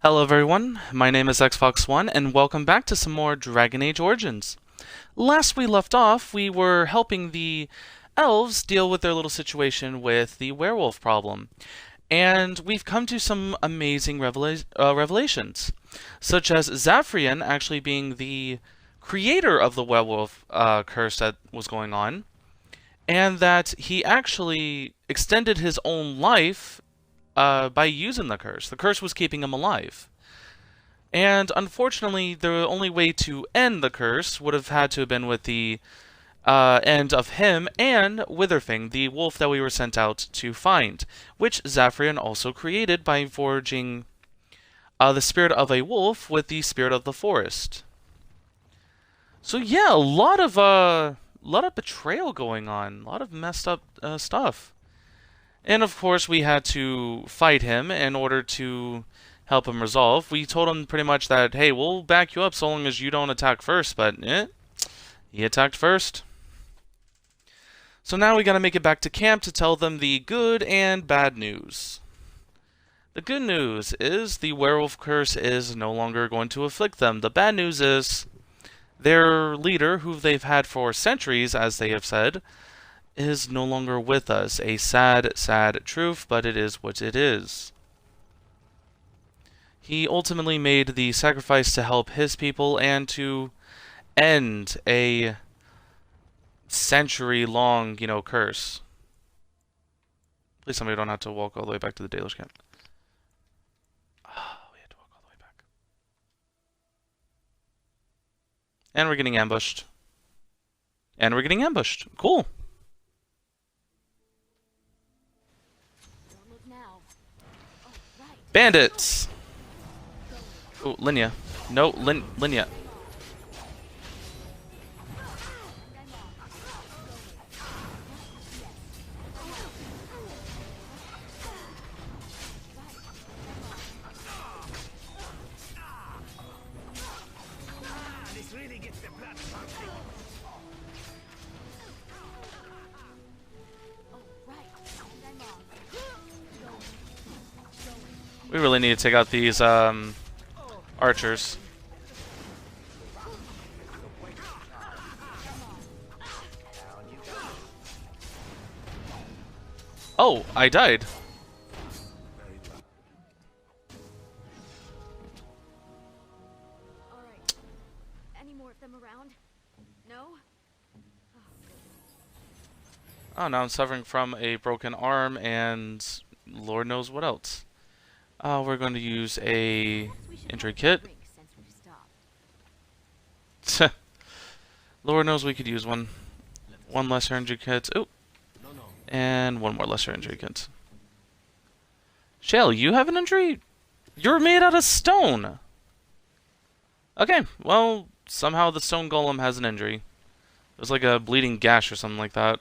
Hello everyone, my name is XFox1 and welcome back to some more Dragon Age Origins. Last we left off, we were helping the elves deal with their little situation with the werewolf problem. And we've come to some amazing revelations, such as Zafrian actually being the creator of the werewolf curse that was going on, and that he actually extended his own life by using the curse. The curse was keeping him alive. And unfortunately, the only way to end the curse would have had to have been with the end of him and Witherfang, the wolf that we were sent out to find, which Zafrian also created by forging the spirit of a wolf with the spirit of the forest. So yeah, a lot of betrayal going on, a lot of messed up stuff. And of course, we had to fight him in order to help him resolve. We told him pretty much that, hey, we'll back you up so long as you don't attack first, but he attacked first. So now we gotta make it back to camp to tell them the good and bad news. The good news is the werewolf curse is no longer going to afflict them. The bad news is their leader, who they've had for centuries, as they have said, is no longer with us. A sad, sad truth, but it is what it is. He ultimately made the sacrifice to help his people and to end a century-long, curse. Please tell me we don't have to walk all the way back to the Dalish camp. Oh, we had to walk all the way back. And we're getting ambushed. And we're getting ambushed. Cool. Bandits! Oh, Lyna. No, Lyna. We really need to take out these archers. Oh, I died. Alright. Any more of them around? No? Oh, now I'm suffering from a broken arm and Lord knows what else. We're going to use a injury kit. Lord knows we could use one. One lesser injury kit. Oh, and one more lesser injury kit. Shale, you have an injury? You're made out of stone! Okay, well, somehow the stone golem has an injury. It was like a bleeding gash or something like that.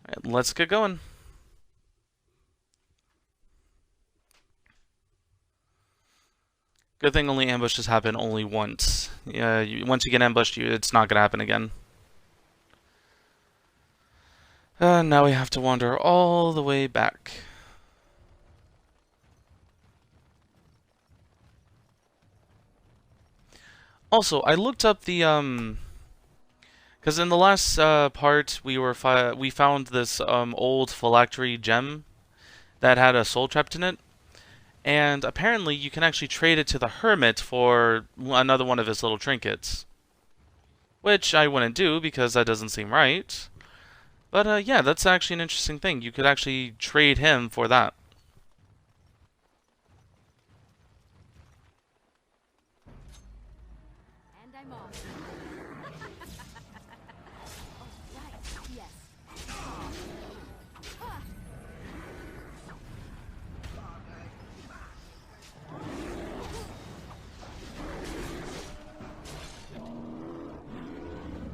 Alright, let's get going. Good thing only ambushes happen only once. Yeah, once you get ambushed, it's not gonna happen again. Now we have to wander all the way back. Also, I looked up the because in the last part we found this old phylactery gem that had a soul trapped in it, and apparently you can actually trade it to the hermit for another one of his little trinkets, which I wouldn't do because that doesn't seem right. But yeah, that's actually an interesting thing. You could actually trade him for that.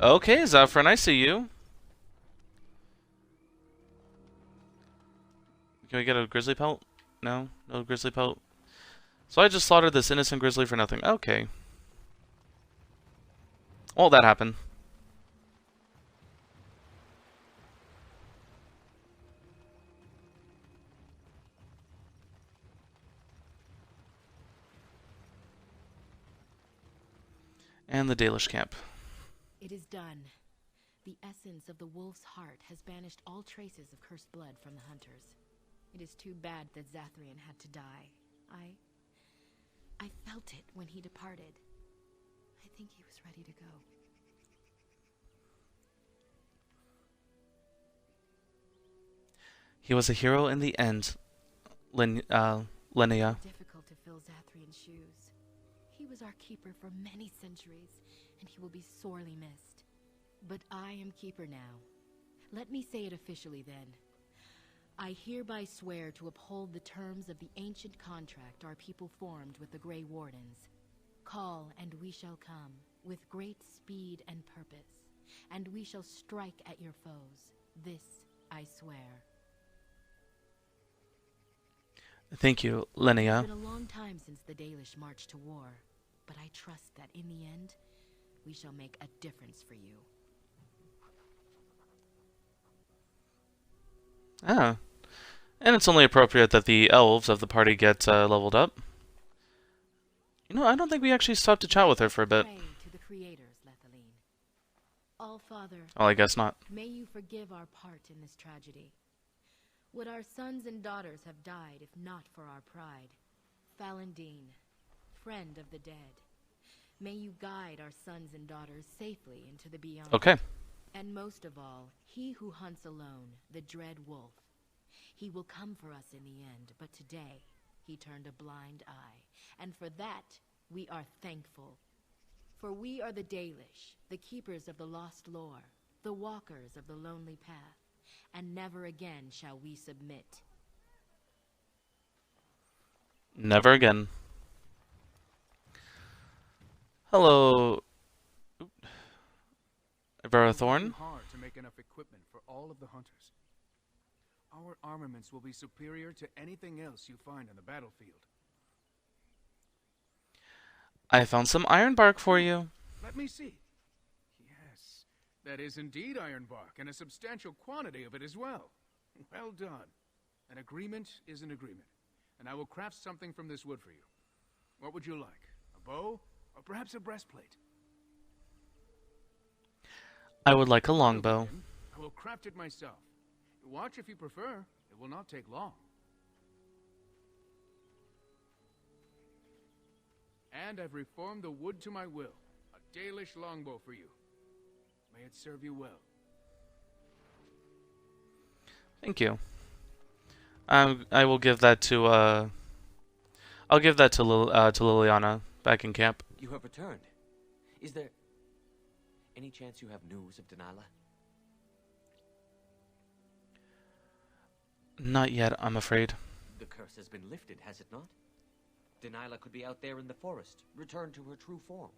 Okay, Zafran, I see you. Can we get a grizzly pelt? No? No grizzly pelt? So I just slaughtered this innocent grizzly for nothing. Okay. Well, that happened. And the Dalish camp. It is done. The essence of the wolf's heart has banished all traces of cursed blood from the hunters. It is too bad that Zathrian had to die. I felt it when he departed. I think he was ready to go. He was a hero in the end, Linnea. Difficult to fill Zathrian's shoes. He was our keeper for many centuries, and he will be sorely missed. But I am keeper now. Let me say it officially then. I hereby swear to uphold the terms of the ancient contract our people formed with the Grey Wardens. Call, and we shall come, with great speed and purpose, and we shall strike at your foes. This I swear. Thank you, Linnea. It's been a long time since the Dalish marched to war, but I trust that in the end, we shall make a difference for you. Ah. And it's only appropriate that the elves of the party get leveled up. You know, I don't think we actually stopped to chat with her for a bit. Pray to the creators, Lethaline. All-Father, Oh, I guess not. may you forgive our part in this tragedy. Would our sons and daughters have died if not for our pride? Falandine, friend of the dead, may you guide our sons and daughters safely into the beyond. Okay. And most of all, he who hunts alone, the dread wolf. He will come for us in the end, but today he turned a blind eye. And for that, we are thankful. For we are the Dalish, the keepers of the lost lore, the walkers of the lonely path, and never again shall we submit. Never again. Hello, Verathorn. Hard to make enough equipment for all of the hunters. Our armaments will be superior to anything else you find on the battlefield. I found some iron bark for you. Let me see. Yes, that is indeed iron bark, and a substantial quantity of it as well. Well done. An agreement is an agreement, and I will craft something from this wood for you. What would you like? A bow, or perhaps a breastplate? I would like a longbow. I will craft it myself. Watch if you prefer. It will not take long. And I've reformed the wood to my will. A Dalish longbow for you. May it serve you well. Thank you. I will give that to I'll give that to Liliana back in camp. You have returned. Is there any chance you have news of Dalilah? Not yet, I'm afraid. The curse has been lifted, has it not? Dalilah could be out there in the forest, returned to her true form.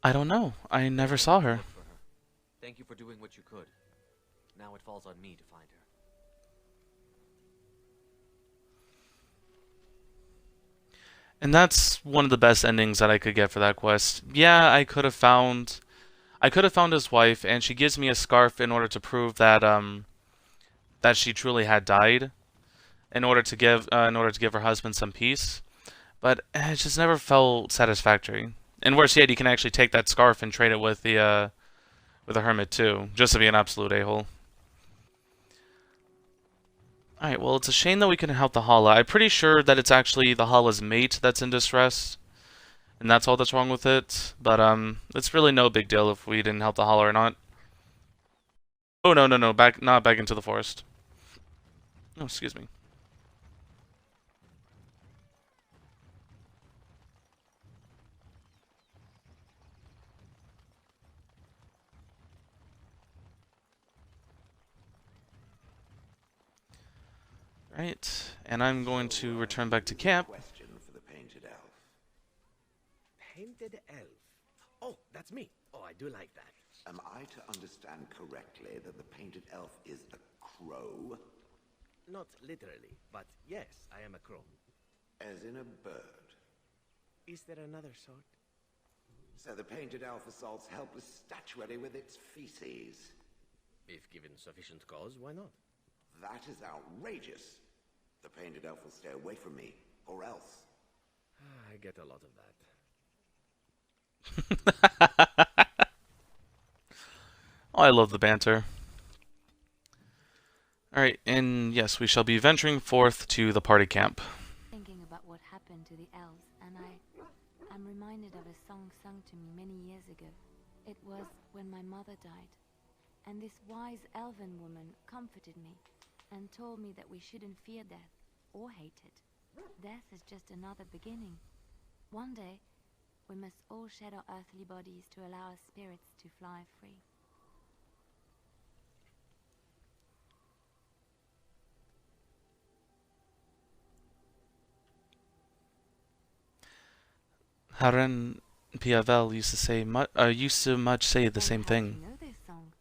I don't know. I never saw her. Look for her. Thank you for doing what you could. Now it falls on me to find her. And that's one of the best endings that I could get for that quest. Yeah, I could have found his wife, and she gives me a scarf in order to prove that that she truly had died, in order to give her husband some peace. But it just never felt satisfactory. And worse yet, you can actually take that scarf and trade it with the hermit too, just to be an absolute a-hole. Alright, well, it's a shame that we couldn't help the Hala. I'm pretty sure that it's actually the Hala's mate that's in distress, and that's all that's wrong with it. But it's really no big deal if we didn't help the Hala or not. Oh, no, not back into the forest. Oh, excuse me. Right, and I'm going to return back to camp. Question for the painted elf. Painted elf. Oh, that's me. Oh, I do like that. Am I to understand correctly that the painted elf is a crow? Not literally, but yes, I am a crow. As in a bird? Is there another sort? So the painted elf assaults helpless statuary with its feces? If given sufficient cause, why not? That is outrageous. The painted elf will stay away from me, or else. I get a lot of that. Oh, I love the banter. Alright, and yes, we shall be venturing forth to the party camp. Thinking about what happened to the elves, and I'm reminded of a song sung to me many years ago. It was when my mother died, and this wise elven woman comforted me and told me that we shouldn't fear death or hate it. Death is just another beginning. One day, we must all shed our earthly bodies to allow our spirits to fly free. Haren Piavel used to say, used to much say the same How do you thing. know this song?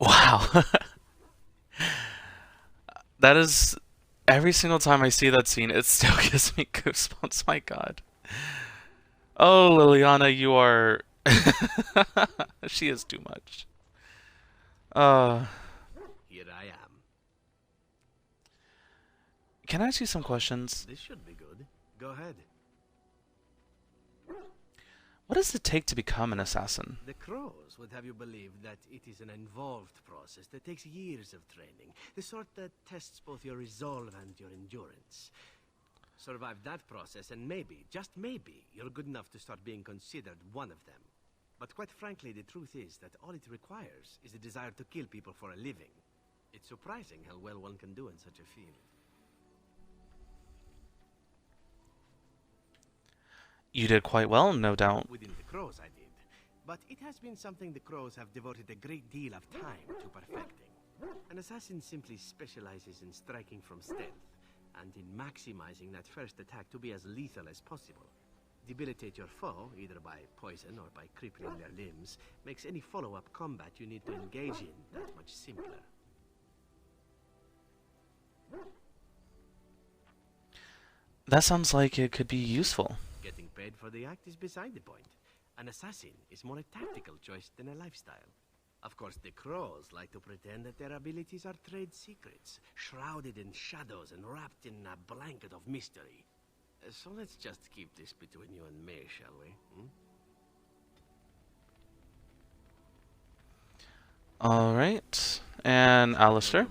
Wow. That is, every single time I see that scene, it still gives me goosebumps, my god. Oh, Liliana, you are... She is too much. Here I am. Can I ask you some questions? This should be good. Go ahead. What does it take to become an assassin? The crows would have you believe that it is an involved process that takes years of training. The sort that tests both your resolve and your endurance. Survive that process and maybe, just maybe, you're good enough to start being considered one of them. But quite frankly, the truth is that all it requires is the desire to kill people for a living. It's surprising how well one can do in such a field. You did quite well, no doubt. Within the crows I did. But it has been something the crows have devoted a great deal of time to perfecting. An assassin simply specializes in striking from stealth, and in maximizing that first attack to be as lethal as possible. Debilitate your foe, either by poison or by crippling their limbs, makes any follow-up combat you need to engage in that much simpler. That sounds like it could be useful. Getting paid for the act is beside the point. An assassin is more a tactical choice than a lifestyle. Of course, the crows like to pretend that their abilities are trade secrets, shrouded in shadows and wrapped in a blanket of mystery. So let's just keep this between you and me, shall we? Alright. And Alister?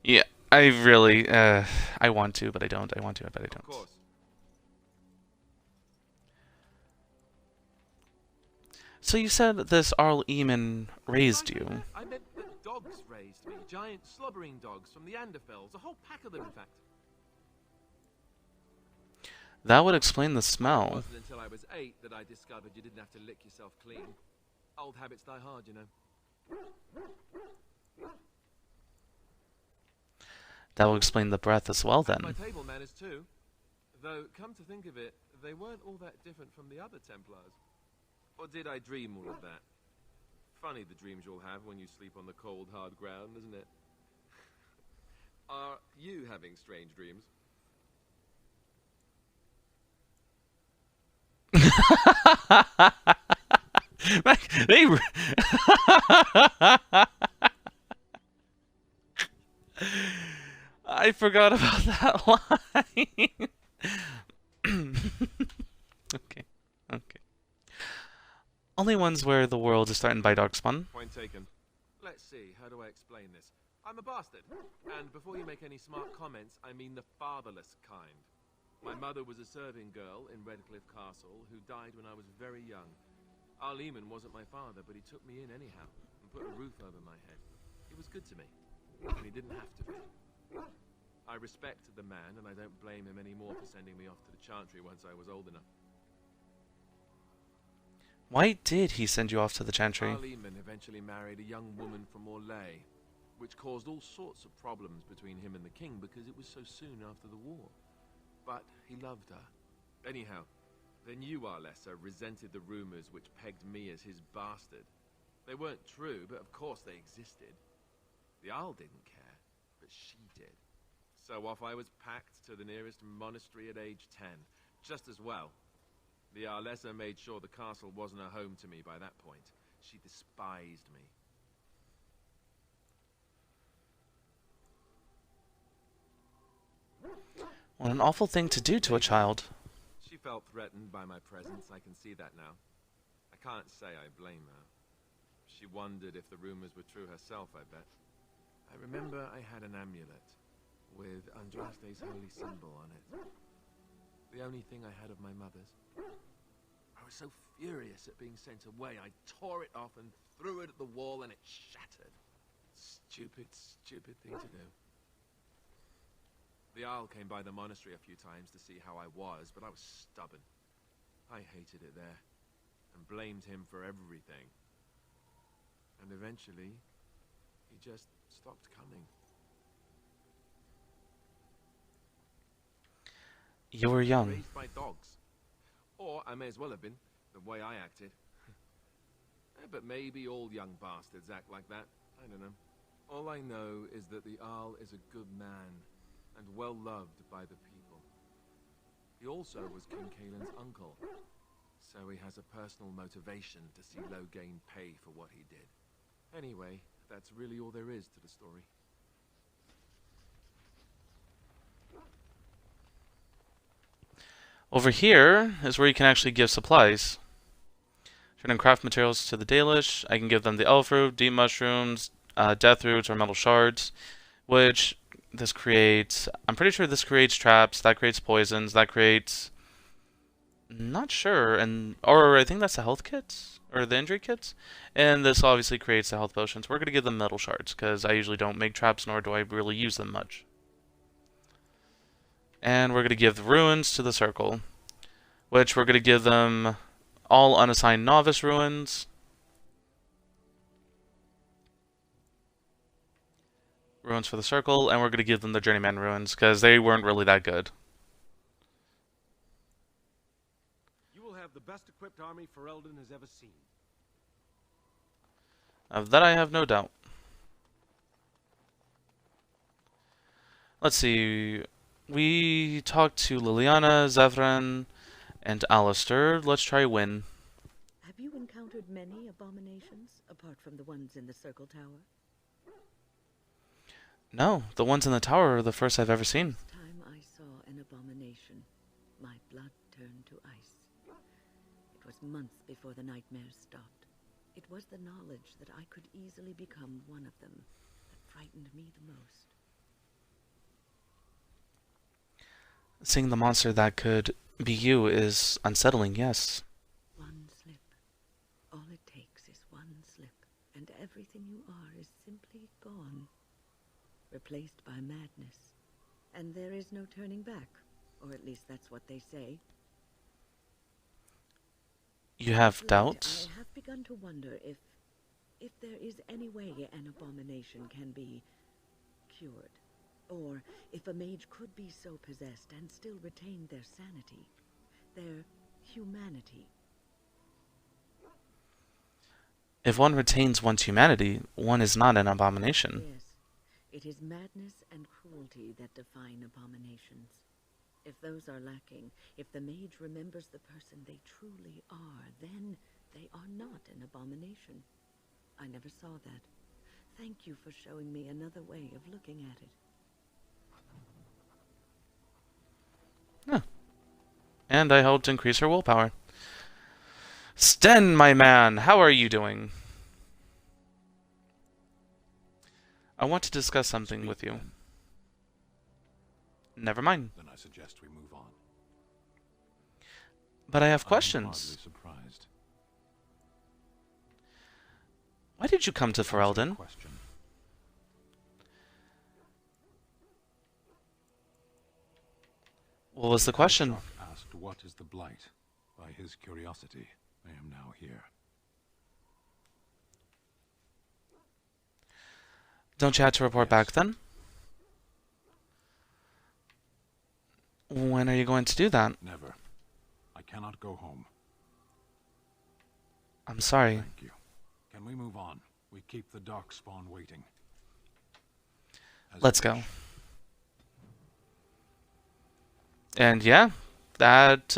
Yeah, I really, I want to, but I don't. I want to, but I don't. Of course. So you said this Arl Eamon raised you. I meant that dogs raised me. Giant slobbering dogs from the Anderfells. A whole pack of them, in fact. That would explain the It smell. wasn't until I was 8 that I discovered you didn't have to lick yourself clean. Old habits die hard, you know. That will explain the breath as well, My then. table manners too. Though, come to think of it, they weren't all that different from the other Templars. Or did I dream all of that? Funny the dreams you'll have when you sleep on the cold, hard ground, isn't it? Are you having strange dreams? They I forgot about that line. Okay. Okay. Only ones where the world is threatened by darkspawn. Point taken. Let's see, how do I explain this? I'm a bastard. And before you make any smart comments, I mean the fatherless kind. My mother was a serving girl in Redcliff Castle who died when I was very young. Arl Eamon wasn't my father, but he took me in anyhow and put a roof over my head. He was good to me, and he didn't have to be. I respect the man, and I don't blame him anymore for sending me off to the Chantry once I was old enough. Why did he send you off to the Chantry? Arl Eamon eventually married a young woman from Orlais, which caused all sorts of problems between him and the king because it was so soon after the war. But he loved her. Anyhow, then you, Arlessa, resented the rumors which pegged me as his bastard. They weren't true, but of course they existed. The Arl didn't care, but she did. So off I was packed to the nearest monastery at age 10. Just as well. The Arlessa made sure the castle wasn't a home to me by that point. She despised me. What an awful thing to do to a child. She felt threatened by my presence, I can see that now. I can't say I blame her. She wondered if the rumors were true herself, I bet. I remember I had an amulet with Andraste's holy symbol on it. The only thing I had of my mother's. I was so furious at being sent away, I tore it off and threw it at the wall and it shattered. Stupid, stupid thing to do. The Arl came by the monastery a few times to see how I was, but I was stubborn. I hated it there, and blamed him for everything. And eventually, he just stopped coming. You were young. Raised by dogs. Or I may as well have been, the way I acted. But maybe all young bastards act like that. I don't know. All I know is that the Arl is a good man, and well loved by the people. He also was King Kaelin's uncle, so he has a personal motivation to see Loghain pay for what he did. Anyway, that's really all there is to the story. Over here is where you can actually give supplies. Turn and craft materials to the Dalish. I can give them the elf root, deep mushrooms, death roots, or metal shards, which this creates. I'm pretty sure this creates traps. That creates poisons. That creates. Not sure, or I think that's the health kits or the injury kits, and this obviously creates the health potions. We're gonna give them metal shards because I usually don't make traps, nor do I really use them much. And we're going to give the ruins to the circle, which we're going to give them all unassigned novice ruins. ruins for the circle, and we're going to give them the journeyman ruins because they weren't really that good. You will have the best equipped army Ferelden has ever seen. Of that I have no doubt. Let's see. We talked to Liliana, Zethran, and Alister. Let's try Win. Have you encountered many abominations, apart from the ones in the Circle Tower? No, the ones in the tower are the first I've ever seen. Last time I saw an abomination, my blood turned to ice. It was months before the nightmares stopped. It was the knowledge that I could easily become one of them that frightened me the most. Seeing the monster that could be you is unsettling, yes. One slip. All it takes is one slip, and everything you are is simply gone. Replaced by madness. And there is no turning back. Or at least that's what they say. You have doubts? I have begun to wonder if there is any way an abomination can be cured. Or if a mage could be so possessed and still retain their sanity, their humanity. If one retains one's humanity, one is not an abomination. Yes, it is madness and cruelty that define abominations. If those are lacking, if the mage remembers the person they truly are, then they are not an abomination. I never saw that. Thank you for showing me another way of looking at it. Huh. And I helped increase her willpower. Sten, my man, how are you doing? I want to discuss something with you. Never mind. Then I suggest we move on. But I have I'm questions. hardly surprised. Why did you come to Ferelden? Question. What was the question? Shock asked what is the blight. By his curiosity, I am now here. Don't you have to report back then? When are you going to do that? Never. I cannot go home. I'm sorry. Thank you. Can we move on? We keep the darkspawn waiting. Let's go. And yeah, that,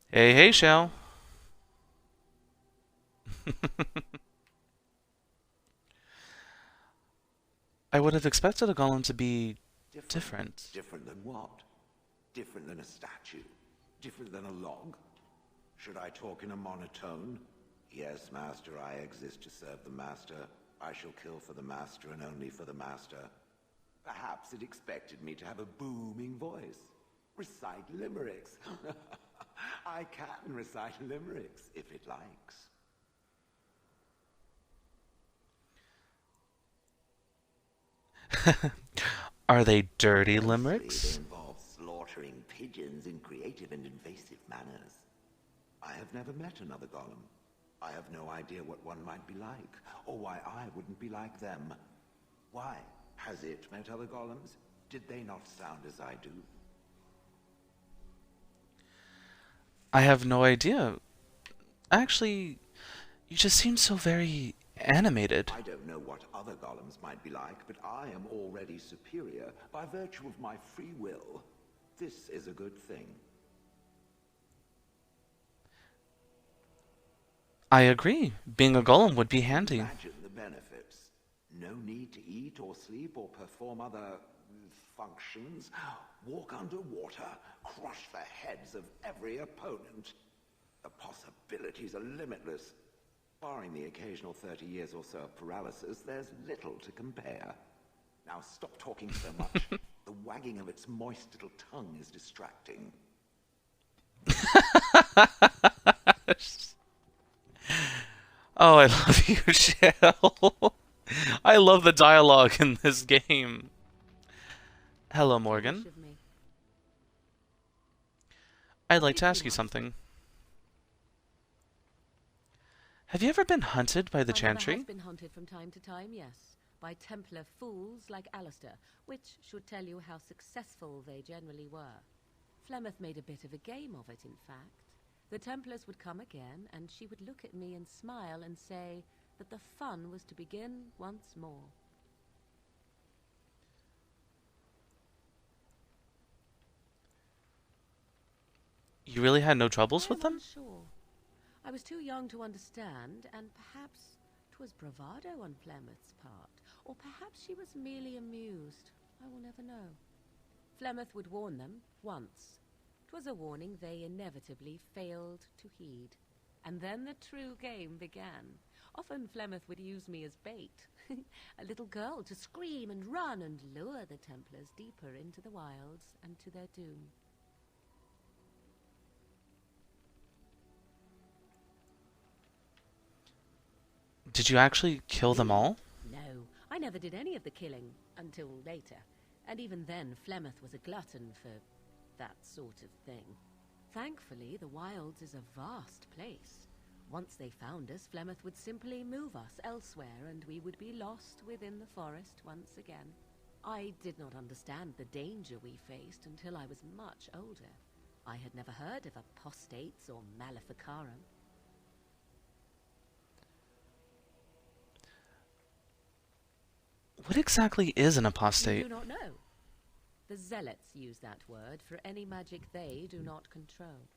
Hey, Shell. I would have expected a golem to be different. Different than what? Different than a statue? Different than a log? Should I talk in a monotone? Yes, Master, I exist to serve the Master. I shall kill for the Master and only for the Master. Perhaps it expected me to have a booming voice. Recite limericks. I can recite limericks, if it likes. Are they dirty Mostly limericks? they involve slaughtering pigeons in creative and invasive manners. I have never met another golem. I have no idea what one might be like, or why I wouldn't be like them. Why? Has it met other golems? Did they not sound as I do? I have no idea. Actually, you just seem so very animated. I don't know what other golems might be like, but I am already superior by virtue of my free will. This is a good thing. I agree. Being a golem would be handy. Imagine the benefits. No need to eat or sleep or perform other functions. Walk underwater, crush the heads of every opponent. The possibilities are limitless. Barring the occasional 30 years or so of paralysis, there's little to compare. Now stop talking so much. The wagging of its moist little tongue is distracting. Oh, I love you, Shell. I love the dialogue in this game. Hello, Morgan. I'd like to ask you something. Have you ever been hunted by the My mother Chantry? has been hunted from time to time, yes, by Templar fools like Alister, which should tell you how successful they generally were. Flemeth made a bit of a game of it, in fact. The Templars would come again, and she would look at me and smile and say that the fun was to begin once more. You really had no troubles with I'm them? unsure. I was too young to understand, and perhaps 'twas bravado on Flemeth's part, or perhaps she was merely amused. I will never know. Flemeth would warn them once. 'Twas a warning they inevitably failed to heed. And then the true game began. Often Flemeth would use me as bait, a little girl to scream and run and lure the Templars deeper into the wilds and to their doom. Did you actually kill them all? No, I never did any of the killing until later. And even then, Flemeth was a glutton for that sort of thing. Thankfully, the wilds is a vast place. Once they found us, Flemeth would simply move us elsewhere, and we would be lost within the forest once again. I did not understand the danger we faced until I was much older. I had never heard of apostates or maleficarum. What exactly is an You apostate? do not know. The zealots use that word for any magic they do not control.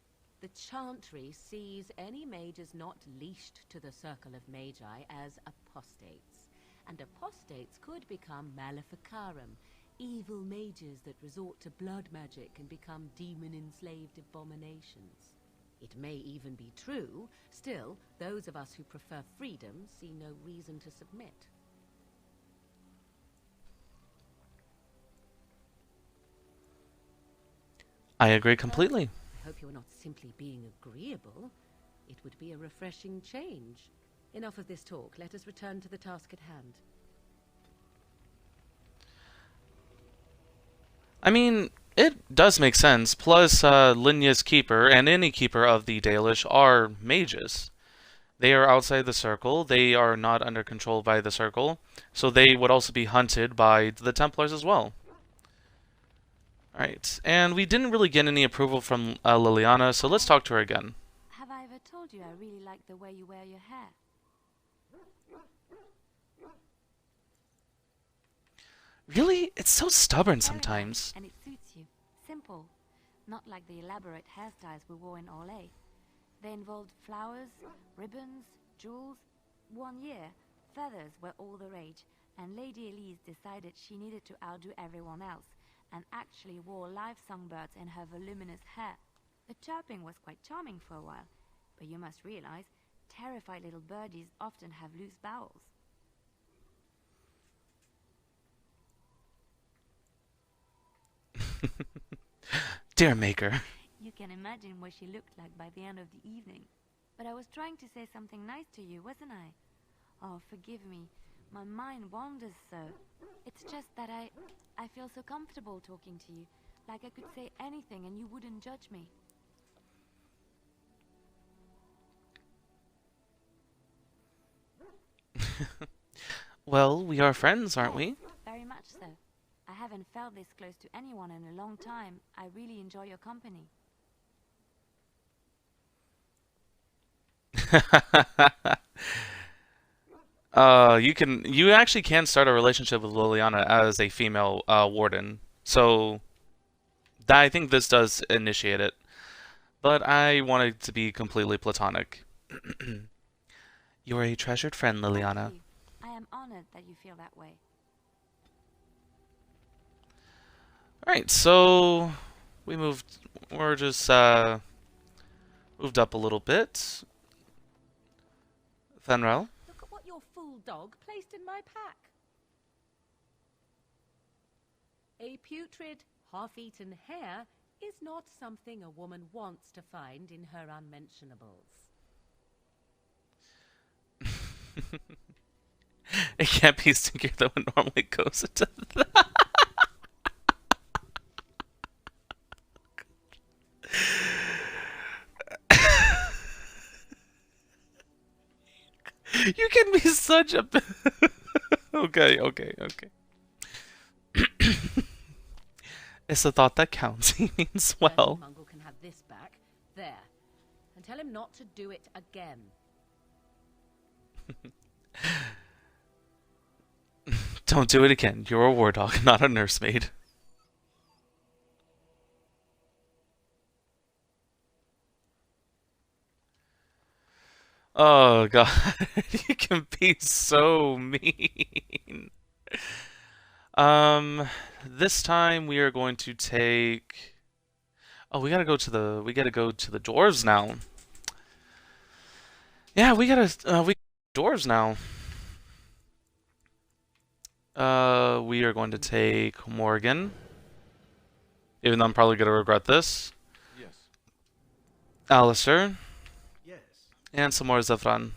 The Chantry sees any mages not leashed to the circle of magi as apostates. And apostates could become maleficarum, evil mages that resort to blood magic and become demon-enslaved abominations. It may even be true. Still, those of us who prefer freedom see no reason to submit. I agree completely. I hope you're not simply being agreeable. It would be a refreshing change. Enough of this talk. Let us return to the task at hand. I mean, it does make sense. Plus, Lyna's keeper and any keeper of the Dalish are mages. They are outside the circle. They are not under control by the circle. So they would also be hunted by the Templars as well. Alright, and we didn't really get any approval from Liliana, so let's talk to her again. Have I ever told you I really like the way you wear your hair? Really? It's so stubborn Very nice, sometimes. and it suits you. Simple. Not like the elaborate hairstyles we wore in Orlais. They involved flowers, ribbons, jewels. One year, feathers were all the rage, and Lady Elise decided she needed to outdo everyone else, and actually wore live songbirds in her voluminous hair. The chirping was quite charming for a while, but you must realize, terrified little birdies often have loose bowels. Dear Maker. You can imagine what she looked like by the end of the evening. But I was trying to say something nice to you, wasn't I? Oh, forgive me. My mind wanders so. It's just that I feel so comfortable talking to you. Like I could say anything and you wouldn't judge me. Well, we are friends, aren't Yes, we? very much so. I haven't felt this close to anyone in a long time. I really enjoy your company. You actually can start a relationship with Liliana as a female warden. So I think this does initiate it. But I want it to be completely platonic. You are a treasured friend, Liliana. Thank you. I am honored that you feel that way. Alright, so we're just moved up a little bit. Fenrel. Look at what your fool dog placed in my pack. A putrid, half-eaten hare is not something a woman wants to find in her unmentionables. It can't be stinkier than what normally goes into that. can be such a... Okay. It's the thought that counts. He means well. Mungle can have this back. There. And tell him not to do it again. Don't do it again. You're a war dog, not a nursemaid. Oh god, you can be so mean. This time we are going to take... Oh, we gotta go to the dwarves now. Yeah, we dwarves now. We are going to take Morgan. Even though I'm probably gonna regret this. Yes. Alister. Yes. And some more Zevran.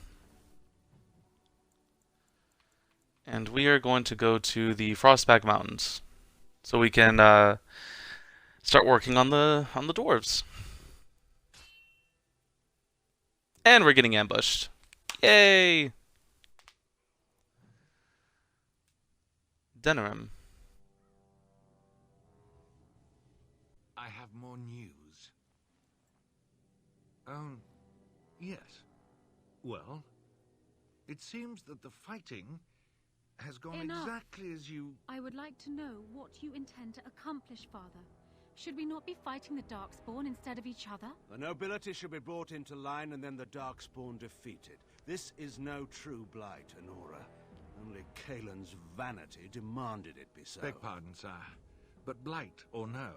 And we are going to go to the Frostback Mountains, so we can start working on the dwarves. And we're getting ambushed. Yay! Denerim. I have more news. Yes. Well, it seems that the fighting has gone exactly as you... I would like to know what you intend to accomplish, Father. Should we not be fighting the Darkspawn instead of each other? The nobility should be brought into line and then the Darkspawn defeated. This is no true blight, Honora. Only Kaelin's vanity demanded it be so. Beg pardon, sire. But blight or no,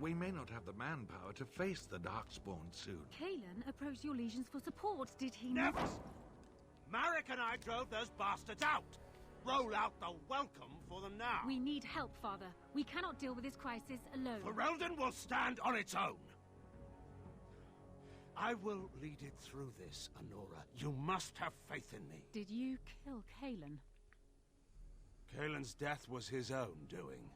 we may not have the manpower to face the Darkspawn soon. Kaelin approached your legions for support, did he Never! not? Marek and I drove those bastards out! Roll out the welcome for them now! We need help, Father. We cannot deal with this crisis alone. Ferelden will stand on its own! I will lead it through this, Honora. You must have faith in me. Did you kill Kaelin? Kaelin's death was his own doing.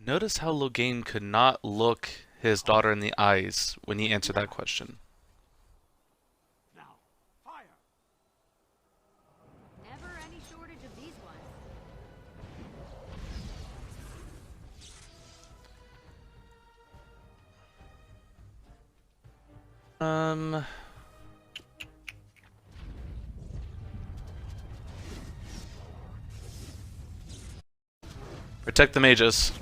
Notice how Loghain could not look his daughter in the eyes when he answered that question. Now, fire! Never any shortage of these ones. Protect the mages.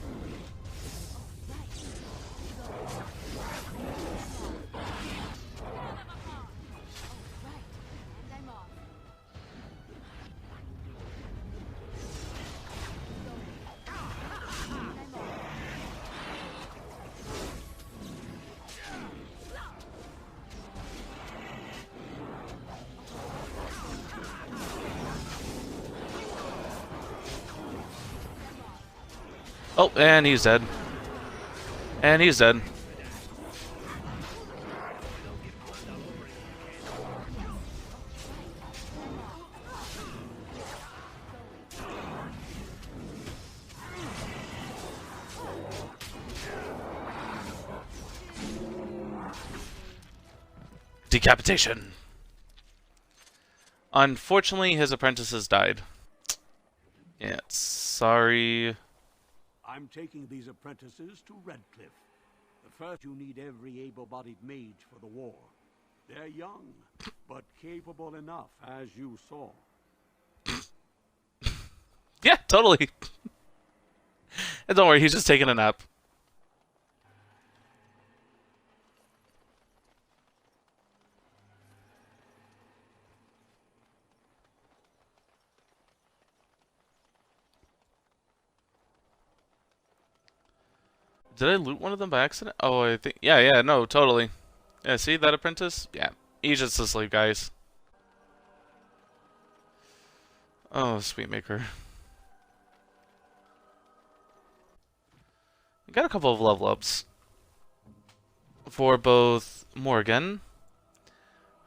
Oh, and he's dead. And he's dead. Decapitation. Unfortunately, his apprentices died. Yeah, sorry. I'm taking these apprentices to Redcliff. But first you need every able-bodied mage for the war. They're young, but capable enough, as you saw. Yeah, totally. And don't worry, he's just taking a nap. Did I loot one of them by accident? Oh, I think... Yeah, no, totally. Yeah, see that apprentice? Yeah, he's just asleep, guys. Oh, sweet maker. We got a couple of level ups. For both Morgan,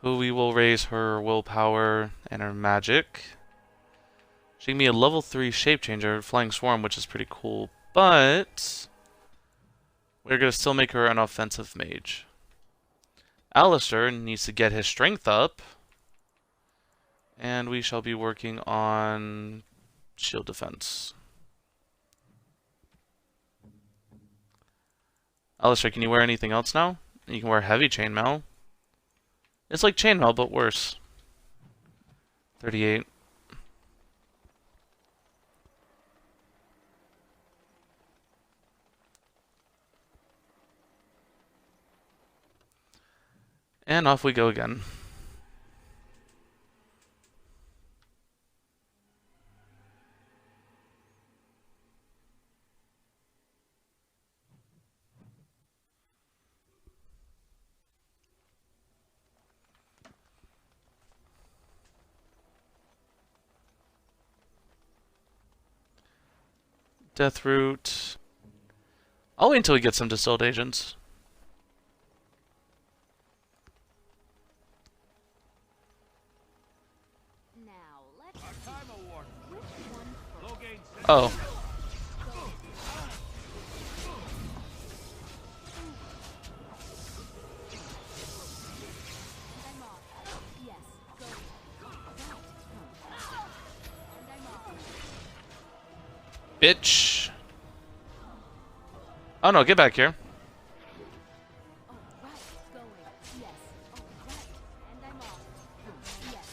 who we will raise her willpower and her magic. She can be a level 3 shape changer, Flying Swarm, which is pretty cool, but we're going to still make her an offensive mage. Alister needs to get his strength up, and we shall be working on shield defense. Alister, can you wear anything else now? You can wear heavy chainmail. It's like chainmail, but worse. 38. And off we go again. Deathroot. I'll wait until we get some distilled agents. Oh. Bitch. Oh no, get back here.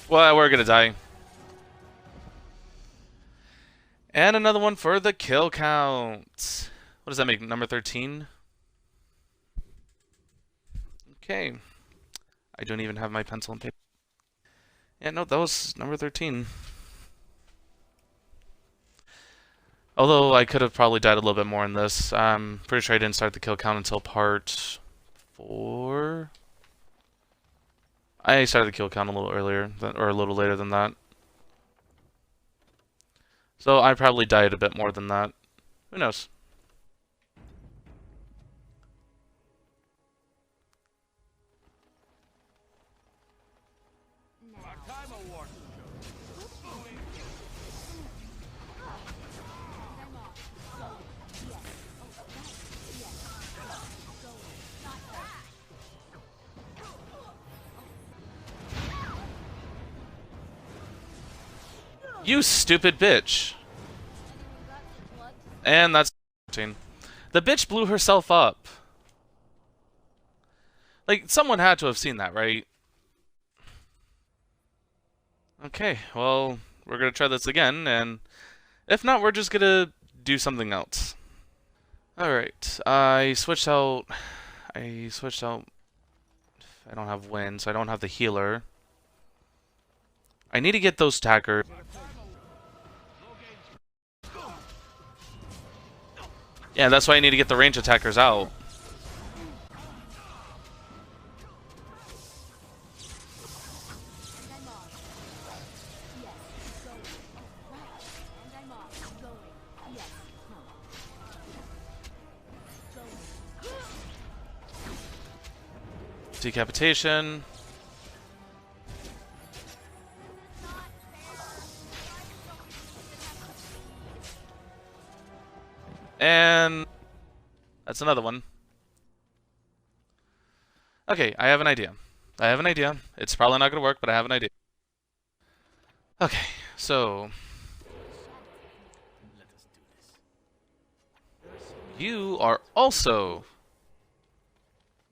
Well, we're gonna die. And another one for the kill count. What does that make? Number 13? Okay. I don't even have my pencil and paper. Yeah, no, that was number 13. Although I could have probably died a little bit more in this. I'm pretty sure I didn't start the kill count until part 4. I started the kill count a little earlier, or a little later than that. So I probably died a bit more than that. Who knows? You stupid bitch. And that's 14. The bitch blew herself up. Like, someone had to have seen that, right? Okay, well, we're gonna try this again, and if not, we're just gonna do something else. Alright, I switched out... I don't have wind, so I don't have the healer. I need to get those taggers. Yeah, that's why I need to get the range attackers out. Decapitation. And that's another one. Okay, I have an idea. It's probably not going to work, but I have an idea. Okay, so... you are also...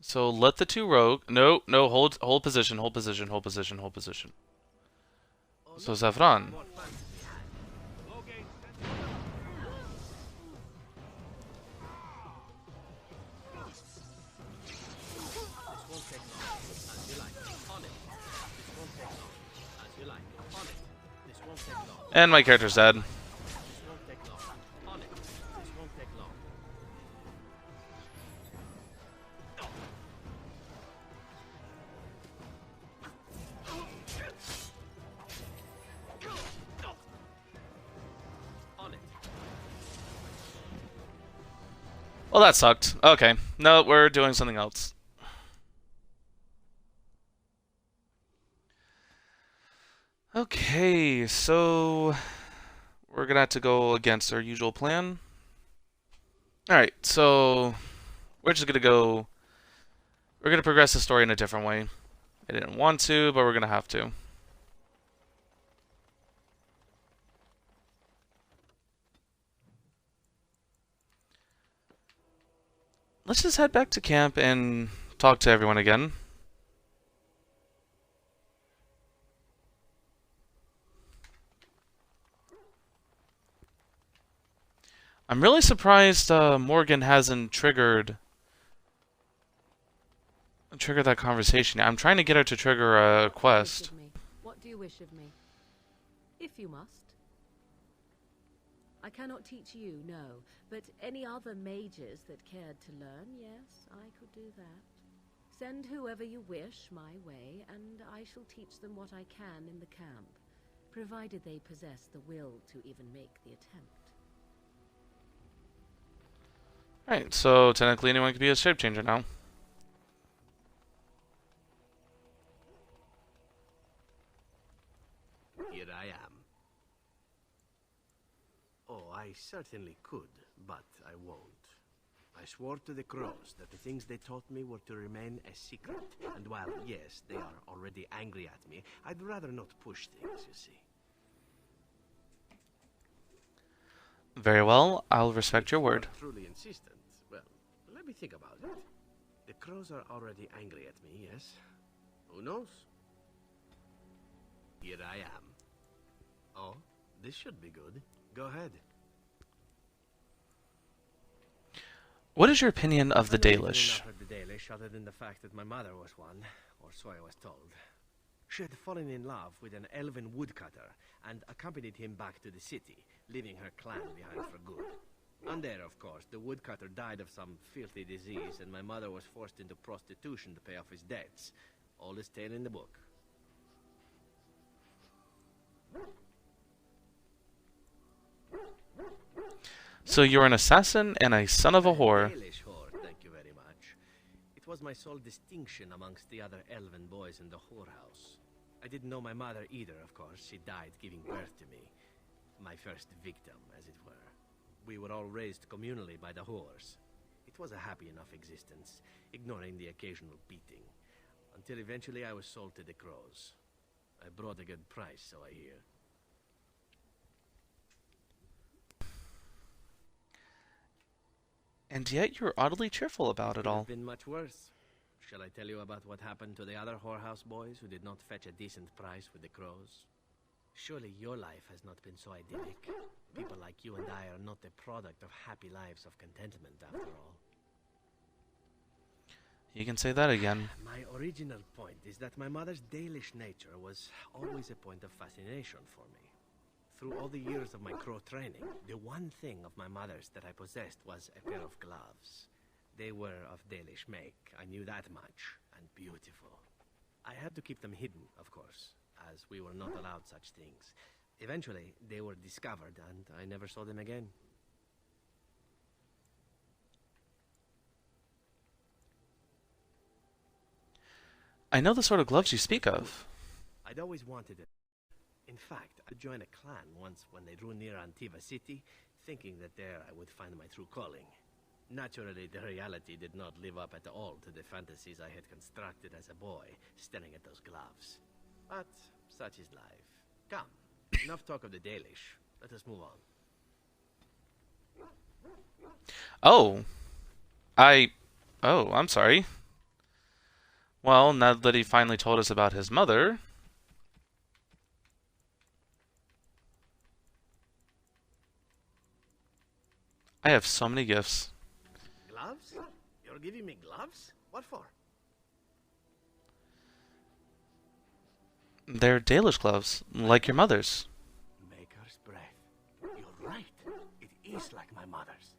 So let the two rogue... No, hold position. So Zafran. And my character's dead. Well, that sucked. Okay. No, we're doing something else. Okay, so... we're gonna have to go against our usual plan. Alright, so we're just gonna go. We're gonna progress the story in a different way. I didn't want to, but we're gonna have to. Let's just head back to camp and talk to everyone again. I'm really surprised Morgan hasn't triggered that conversation. I'm trying to get her to trigger a quest. What do you wish of me? If you must. I cannot teach you, no, but any other mages that cared to learn, yes, I could do that. Send whoever you wish my way, and I shall teach them what I can in the camp, provided they possess the will to even make the attempt. Alright, so technically anyone could be a shape changer now. Here I am. Oh, I certainly could, but I won't. I swore to the crows that the things they taught me were to remain a secret. And while, yes, they are already angry at me, I'd rather not push things, you see. Very well, I'll respect your word. If you're truly insistent. Well, let me think about it. The crows are already angry at me, yes? Who knows? Here I am. Oh, this should be good. Go ahead. What is your opinion of the Dalish? I never heard the Dalish other than the fact that my mother was one, or so I was told. She had fallen in love with an elven woodcutter and accompanied him back to the city, leaving her clan behind for good. And there, of course, the woodcutter died of some filthy disease, and my mother was forced into prostitution to pay off his debts. Oldest tale in the book. So you're an assassin and a son of a whore. Dalish whore, thank you very much. It was my sole distinction amongst the other elven boys in the whorehouse. I didn't know my mother either, of course. She died giving birth to me. My first victim, as it were. We were all raised communally by the whores. It was a happy enough existence, ignoring the occasional beating. Until eventually I was sold to the crows. I brought a good price, so I hear. And yet you're oddly cheerful about it all. It's been much worse. Shall I tell you about what happened to the other whorehouse boys who did not fetch a decent price with the crows? Surely your life has not been so idyllic. People like you and I are not the product of happy lives of contentment, after all. You can say that again. My original point is that my mother's Dalish nature was always a point of fascination for me. Through all the years of my crow training, the one thing of my mother's that I possessed was a pair of gloves. They were of Dalish make, I knew that much, and beautiful. I had to keep them hidden, of course, as we were not allowed such things. Eventually, they were discovered, and I never saw them again. I know the sort of gloves you speak of. I'd always wanted it. In fact, I joined a clan once when they drew near Antiva City, thinking that there I would find my true calling. Naturally, the reality did not live up at all to the fantasies I had constructed as a boy, staring at those gloves. But such is life. Come, enough talk of the Dalish. Let us move on. I'm sorry. Well, now that he finally told us about his mother... I have so many gifts. Gloves? You're giving me gloves? What for? They're Dalish gloves, like your mother's. Maker's breath. You're right. It is like my mother's.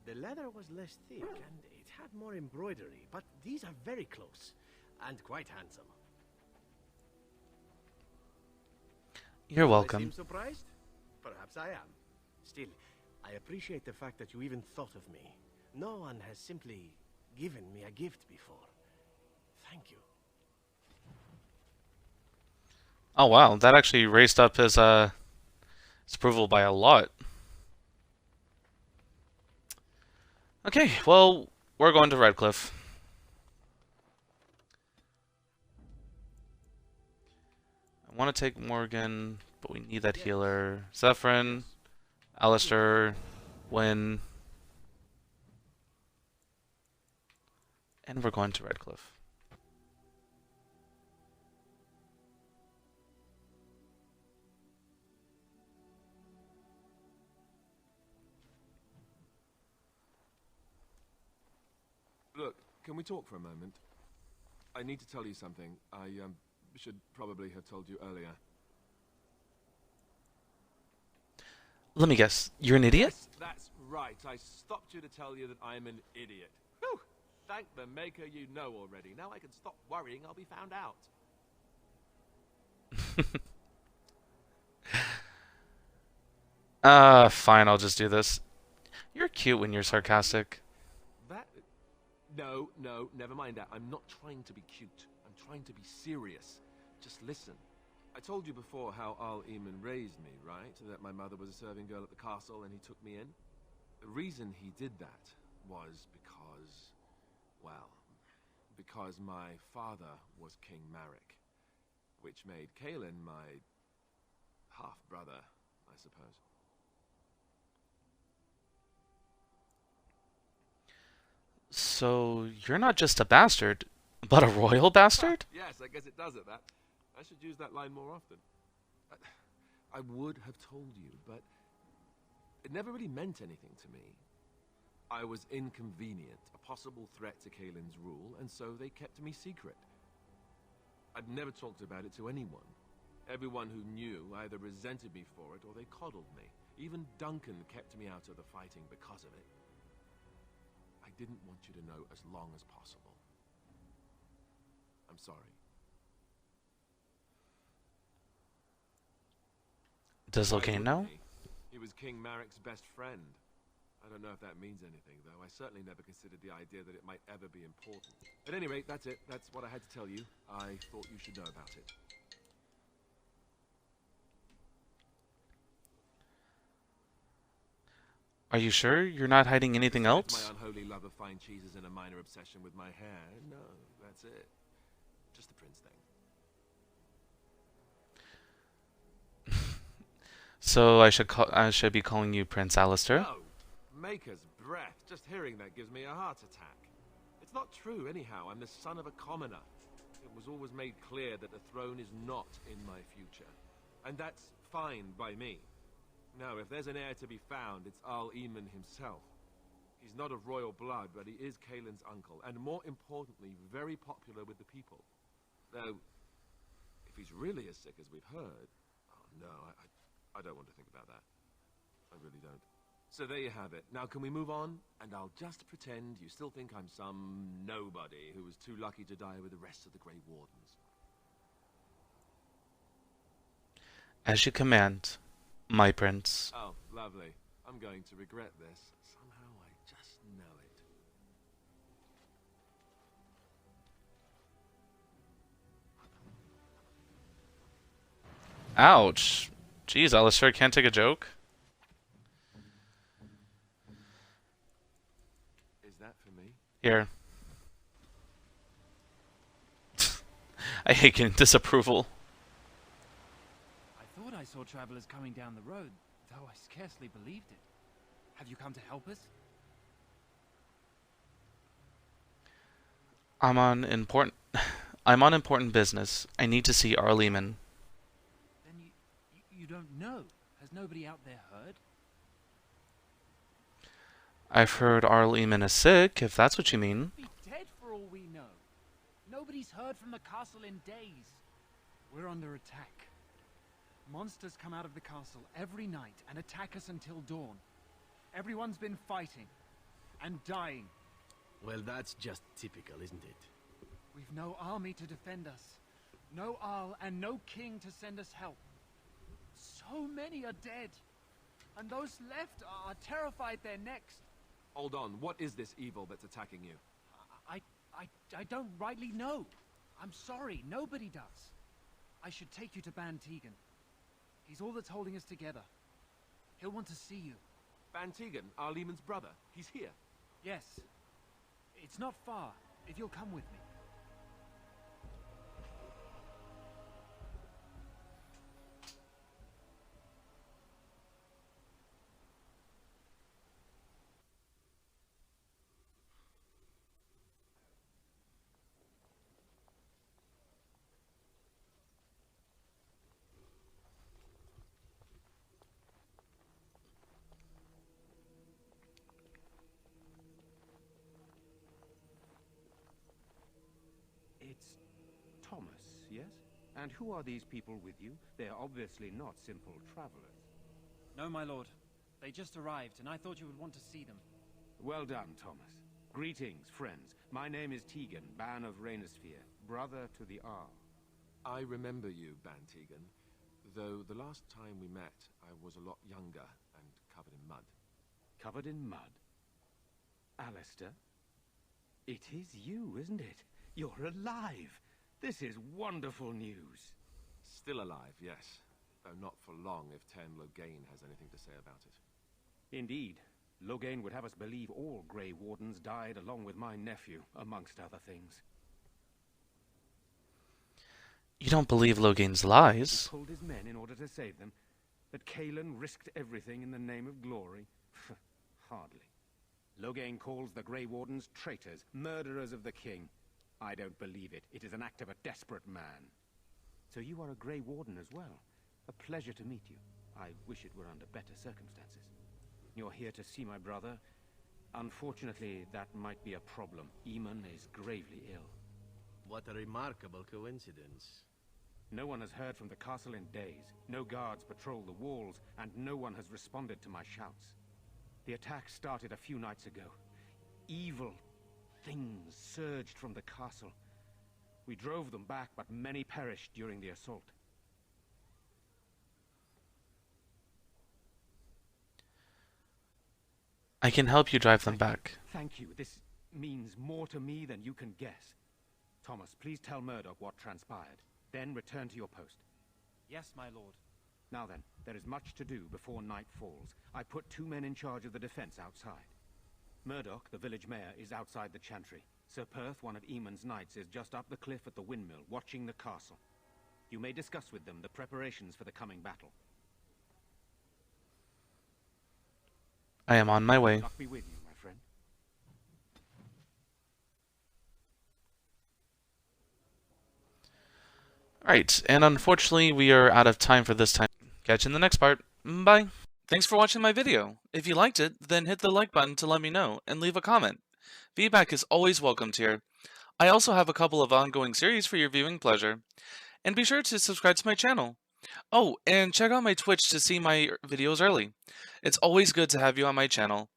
The leather was less thick and it had more embroidery, but these are very close and quite handsome. You're welcome. I seem surprised? Perhaps I am. Still, I appreciate the fact that you even thought of me. No one has simply given me a gift before. Thank you. Oh wow, that actually raised up his It's approval by a lot. Okay, well, we're going to Redcliff. I want to take Morgan, but we need that healer. Zephyrin, Alister, Wynn. And we're going to Redcliff. Look, can we talk for a moment? I need to tell you something. I should probably have told you earlier. Let me guess, you're an idiot? Yes, that's right. I stopped you to tell you that I'm an idiot. Whew! Thank the maker you know already. Now I can stop worrying I'll be found out. Fine, I'll just do this. You're cute when you're sarcastic. That... No, never mind that. I'm not trying to be cute. I'm trying to be serious. Just listen. I told you before how Arl Eamon raised me, right? That my mother was a serving girl at the castle and he took me in. The reason he did that was because... well, because my father was King Marek, which made Kaelin my half-brother, I suppose. So, you're not just a bastard, but a royal bastard? Yes, I guess it does it, that. I should use that line more often. I would have told you, but it never really meant anything to me. I was inconvenient, a possible threat to Kaelin's rule, and so they kept me secret. I'd never talked about it to anyone. Everyone who knew either resented me for it or they coddled me. Even Duncan kept me out of the fighting because of it. I didn't want you to know as long as possible. I'm sorry. Does Locane know? He was King Marek's best friend. I don't know if that means anything, though. I certainly never considered the idea that it might ever be important. At any rate, that's it. That's what I had to tell you. I thought you should know about it. Are you sure you're not hiding anything else? My unholy love of fine cheeses and a minor obsession with my hair. No, that's it. Just the prince thing. So I should be calling you Prince Alister? No, Maker's breath. Just hearing that gives me a heart attack. It's not true, anyhow. I'm the son of a commoner. It was always made clear that the throne is not in my future. And that's fine by me. Now, if there's an heir to be found, it's Arl Eamon himself. He's not of royal blood, but he is Kaelin's uncle, and more importantly, very popular with the people. Though, if he's really as sick as we've heard... oh, no, I don't want to think about that. I really don't. So there you have it. Now can we move on? And I'll just pretend you still think I'm some nobody who was too lucky to die with the rest of the Grey Wardens. As you command, my prince. Oh, lovely. I'm going to regret this. Somehow I just know it. Ouch. Jeez, Alister can't take a joke. Is that for me? Here. I hate getting disapproval. I thought I saw travelers coming down the road, though I scarcely believed it. Have you come to help us? I'm on important business. I need to see Arl Eamon. Then you don't know. Has nobody out there heard? I've heard Arl Eamon is sick, if that's what you mean. He'd be dead for all we know. Nobody's heard from the castle in days. We're under attack. Monsters come out of the castle every night and attack us until dawn. Everyone's been fighting and dying. Well, that's just typical, isn't it? We've no army to defend us. No Arl and no king to send us help. So many are dead. And those left are terrified they're next. Hold on, what is this evil that's attacking you? I don't rightly know. I'm sorry, nobody does. I should take you to Ban Tegan. He's all that's holding us together. He'll want to see you. Van Tegan, Arl Eamon's brother. He's here. Yes. It's not far, if you'll come with me. It's Thomas, yes? And who are these people with you? They're obviously not simple travelers. No, my lord. They just arrived, and I thought you would want to see them. Well done, Thomas. Greetings, friends. My name is Tegan, Ban of Rainersphere, brother to the Arl. I remember you, Van Tegan. Though the last time we met, I was a lot younger and covered in mud. Covered in mud? Alister? It is you, isn't it? You're alive! This is wonderful news. Still alive, yes. Though not for long if Ten Loghain has anything to say about it. Indeed. Loghain would have us believe all Grey Wardens died along with my nephew, amongst other things. You don't believe Loghain's lies? He pulled his men in order to save them. That Cailan risked everything in the name of glory? Hardly. Loghain calls the Grey Wardens traitors, murderers of the king. I don't believe it. It is an act of a desperate man. So you are a Grey Warden as well. A pleasure to meet you. I wish it were under better circumstances. You're here to see my brother. Unfortunately, that might be a problem. Eamon is gravely ill. What a remarkable coincidence. No one has heard from the castle in days. No guards patrol the walls, and no one has responded to my shouts. The attack started a few nights ago. Evil things surged from the castle. We drove them back, but many perished during the assault. I can help you drive them back. Thank you. This means more to me than you can guess. Thomas, please tell Murdoch what transpired. Then return to your post. Yes, my lord. Now then, there is much to do before night falls. I put 2 men in charge of the defense outside. Murdoch, the village mayor, is outside the chantry. Sir Perth, one of Eamon's knights, is just up the cliff at the windmill, watching the castle. You may discuss with them the preparations for the coming battle. I am on my way. Luck be with you, my friend. Alright, and unfortunately we are out of time for this time. Catch you in the next part. Bye. Thanks for watching my video. If you liked it, then hit the like button to let me know, and leave a comment. Feedback is always welcomed here. I also have a couple of ongoing series for your viewing pleasure. And be sure to subscribe to my channel. Oh, and check out my Twitch to see my videos early. It's always good to have you on my channel.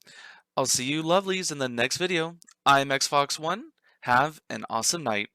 I'll see you lovelies in the next video. I'm XFox1. Have an awesome night.